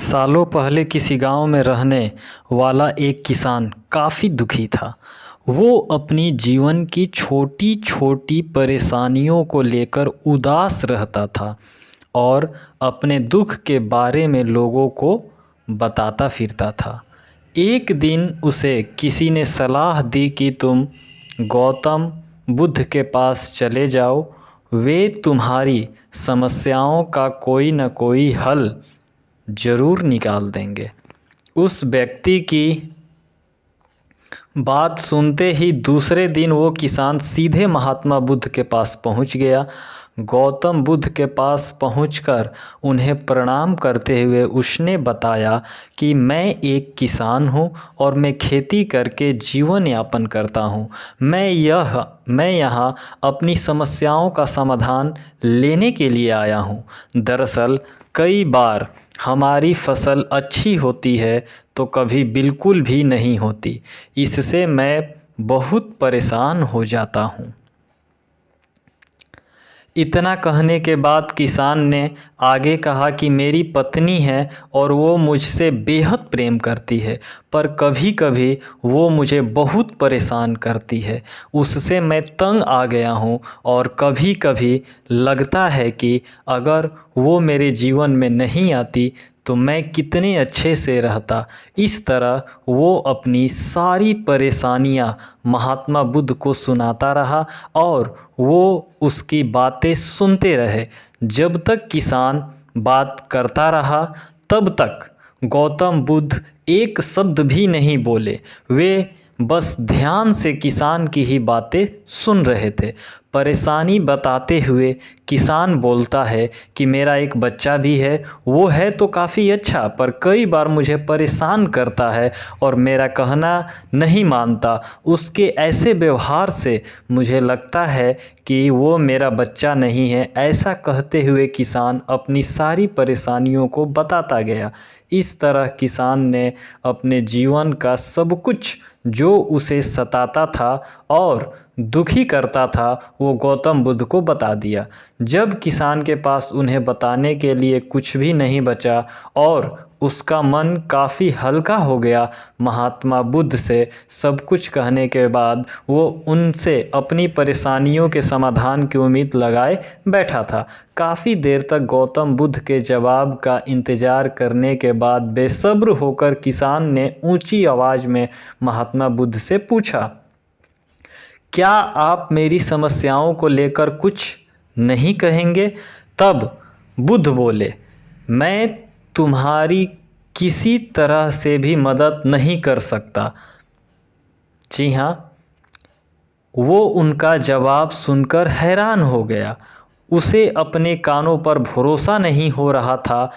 सालों पहले किसी गांव में रहने वाला एक किसान काफ़ी दुखी था। वो अपनी जीवन की छोटी छोटी परेशानियों को लेकर उदास रहता था और अपने दुख के बारे में लोगों को बताता फिरता था। एक दिन उसे किसी ने सलाह दी कि तुम गौतम बुद्ध के पास चले जाओ, वे तुम्हारी समस्याओं का कोई न कोई हल ज़रूर निकाल देंगे। उस व्यक्ति की बात सुनते ही दूसरे दिन वो किसान सीधे महात्मा बुद्ध के पास पहुंच गया। गौतम बुद्ध के पास पहुंचकर उन्हें प्रणाम करते हुए उसने बताया कि मैं एक किसान हूं और मैं खेती करके जीवन यापन करता हूं। मैं यहाँ अपनी समस्याओं का समाधान लेने के लिए आया हूं। दरअसल कई बार हमारी फसल अच्छी होती है तो कभी बिल्कुल भी नहीं होती। इससे मैं बहुत परेशान हो जाता हूँ। इतना कहने के बाद किसान ने आगे कहा कि मेरी पत्नी है और वो मुझसे बेहद प्रेम करती है, पर कभी कभी वो मुझे बहुत परेशान करती है। उससे मैं तंग आ गया हूँ और कभी कभी लगता है कि अगर वो मेरे जीवन में नहीं आती तो मैं कितने अच्छे से रहता। इस तरह वो अपनी सारी परेशानियां महात्मा बुद्ध को सुनाता रहा और वो उसकी बातें सुनते रहे। जब तक किसान बात करता रहा तब तक गौतम बुद्ध एक शब्द भी नहीं बोले। वे बस ध्यान से किसान की ही बातें सुन रहे थे। परेशानी बताते हुए किसान बोलता है कि मेरा एक बच्चा भी है, वो है तो काफ़ी अच्छा, पर कई बार मुझे परेशान करता है और मेरा कहना नहीं मानता। उसके ऐसे व्यवहार से मुझे लगता है कि वो मेरा बच्चा नहीं है। ऐसा कहते हुए किसान अपनी सारी परेशानियों को बताता गया। इस तरह किसान ने अपने जीवन का सब कुछ जो उसे सताता था और दुखी करता था वो गौतम बुद्ध को बता दिया। जब किसान के पास उन्हें बताने के लिए कुछ भी नहीं बचा और उसका मन काफ़ी हल्का हो गया, महात्मा बुद्ध से सब कुछ कहने के बाद वो उनसे अपनी परेशानियों के समाधान की उम्मीद लगाए बैठा था। काफ़ी देर तक गौतम बुद्ध के जवाब का इंतज़ार करने के बाद बेसब्र होकर किसान ने ऊंची आवाज़ में महात्मा बुद्ध से पूछा, क्या आप मेरी समस्याओं को लेकर कुछ नहीं कहेंगे? तब बुद्ध बोले, मैं तुम्हारी किसी तरह से भी मदद नहीं कर सकता। जी हाँ, वो उनका जवाब सुनकर हैरान हो गया। उसे अपने कानों पर भरोसा नहीं हो रहा था।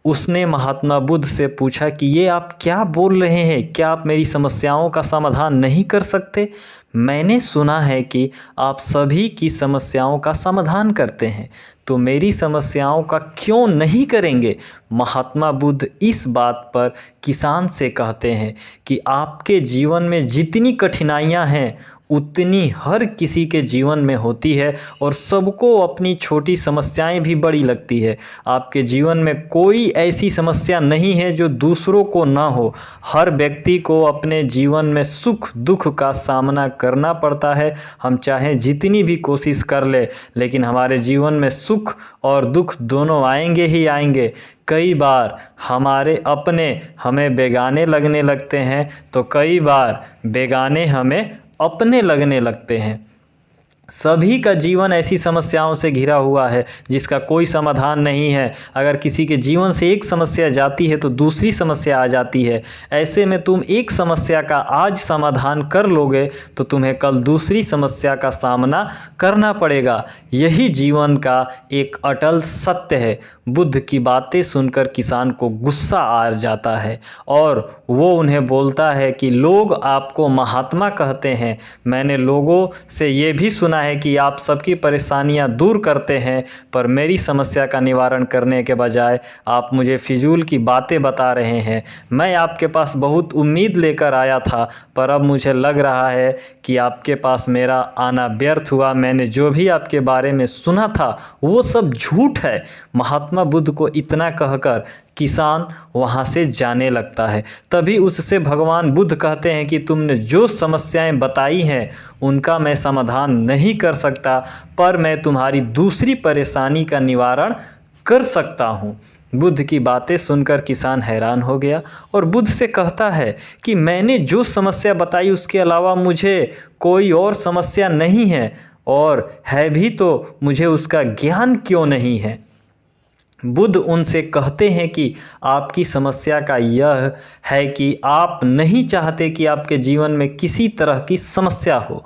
उसने महात्मा बुद्ध से पूछा कि ये आप क्या बोल रहे हैं? क्या आप मेरी समस्याओं का समाधान नहीं कर सकते? मैंने सुना है कि आप सभी की समस्याओं का समाधान करते हैं, तो मेरी समस्याओं का क्यों नहीं करेंगे? महात्मा बुद्ध इस बात पर किसान से कहते हैं कि आपके जीवन में जितनी कठिनाइयां हैं उतनी हर किसी के जीवन में होती है और सबको अपनी छोटी समस्याएं भी बड़ी लगती है। आपके जीवन में कोई ऐसी समस्या नहीं है जो दूसरों को ना हो। हर व्यक्ति को अपने जीवन में सुख दुख का सामना करना पड़ता है। हम चाहे जितनी भी कोशिश कर ले, लेकिन हमारे जीवन में सुख और दुख दोनों आएंगे ही आएंगे। कई बार हमारे अपने हमें बेगाने लगने लगते हैं तो कई बार बेगाने हमें अपने लगने लगते हैं। सभी का जीवन ऐसी समस्याओं से घिरा हुआ है जिसका कोई समाधान नहीं है। अगर किसी के जीवन से एक समस्या जाती है तो दूसरी समस्या आ जाती है। ऐसे में तुम एक समस्या का आज समाधान कर लोगे तो तुम्हें कल दूसरी समस्या का सामना करना पड़ेगा। यही जीवन का एक अटल सत्य है। बुद्ध की बातें सुनकर किसान को गुस्सा आ जाता है और वो उन्हें बोलता है कि लोग आपको महात्मा कहते हैं। मैंने लोगों से ये भी सुना है कि आप सबकी परेशानियां दूर करते हैं, पर मेरी समस्या का निवारण करने के बजाय आप मुझे फिजूल की बातें बता रहे हैं। मैं आपके पास बहुत उम्मीद लेकर आया था, पर अब मुझे लग रहा है कि आपके पास मेरा आना व्यर्थ हुआ। मैंने जो भी आपके बारे में सुना था वो सब झूठ है। महात्मा बुद्ध को इतना कहकर किसान वहाँ से जाने लगता है। तभी उससे भगवान बुद्ध कहते हैं कि तुमने जो समस्याएं बताई हैं उनका मैं समाधान नहीं कर सकता, पर मैं तुम्हारी दूसरी परेशानी का निवारण कर सकता हूँ। बुद्ध की बातें सुनकर किसान हैरान हो गया और बुद्ध से कहता है कि मैंने जो समस्या बताई उसके अलावा मुझे कोई और समस्या नहीं है, और है भी तो मुझे उसका ज्ञान क्यों नहीं है। बुद्ध उनसे कहते हैं कि आपकी समस्या का यह है कि आप नहीं चाहते कि आपके जीवन में किसी तरह की समस्या हो।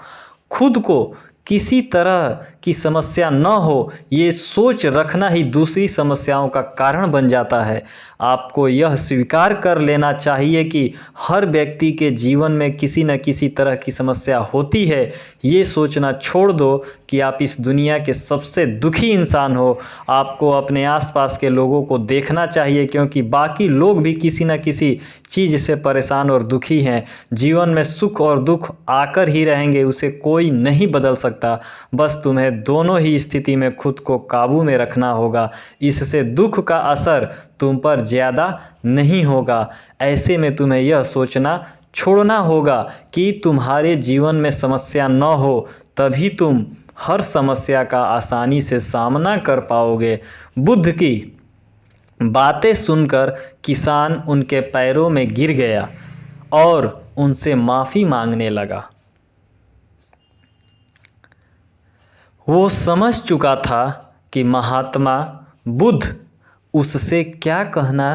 खुद को किसी तरह की समस्या न हो, ये सोच रखना ही दूसरी समस्याओं का कारण बन जाता है। आपको यह स्वीकार कर लेना चाहिए कि हर व्यक्ति के जीवन में किसी न किसी तरह की समस्या होती है। ये सोचना छोड़ दो कि आप इस दुनिया के सबसे दुखी इंसान हो। आपको अपने आसपास के लोगों को देखना चाहिए, क्योंकि बाकी लोग भी किसी न किसी चीज़ से परेशान और दुखी हैं। जीवन में सुख और दुख आकर ही रहेंगे, उसे कोई नहीं बदल सकता। बस तुम्हें दोनों ही स्थिति में खुद को काबू में रखना होगा। इससे दुख का असर तुम पर ज़्यादा नहीं होगा। ऐसे में तुम्हें यह सोचना छोड़ना होगा कि तुम्हारे जीवन में समस्या न हो, तभी तुम हर समस्या का आसानी से सामना कर पाओगे। बुद्ध की बातें सुनकर किसान उनके पैरों में गिर गया और उनसे माफ़ी मांगने लगा। वो समझ चुका था कि महात्मा बुद्ध उससे क्या कहना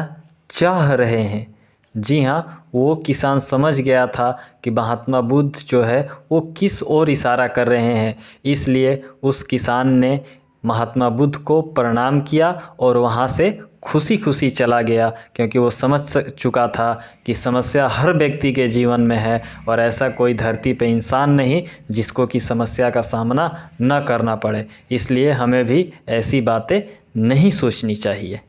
चाह रहे हैं। जी हाँ, वो किसान समझ गया था कि महात्मा बुद्ध जो है वो किस ओर इशारा कर रहे हैं। इसलिए उस किसान ने महात्मा बुद्ध को प्रणाम किया और वहाँ से खुशी खुशी चला गया, क्योंकि वो समझ चुका था कि समस्या हर व्यक्ति के जीवन में है और ऐसा कोई धरती पे इंसान नहीं जिसको कि समस्या का सामना न करना पड़े। इसलिए हमें भी ऐसी बातें नहीं सोचनी चाहिए।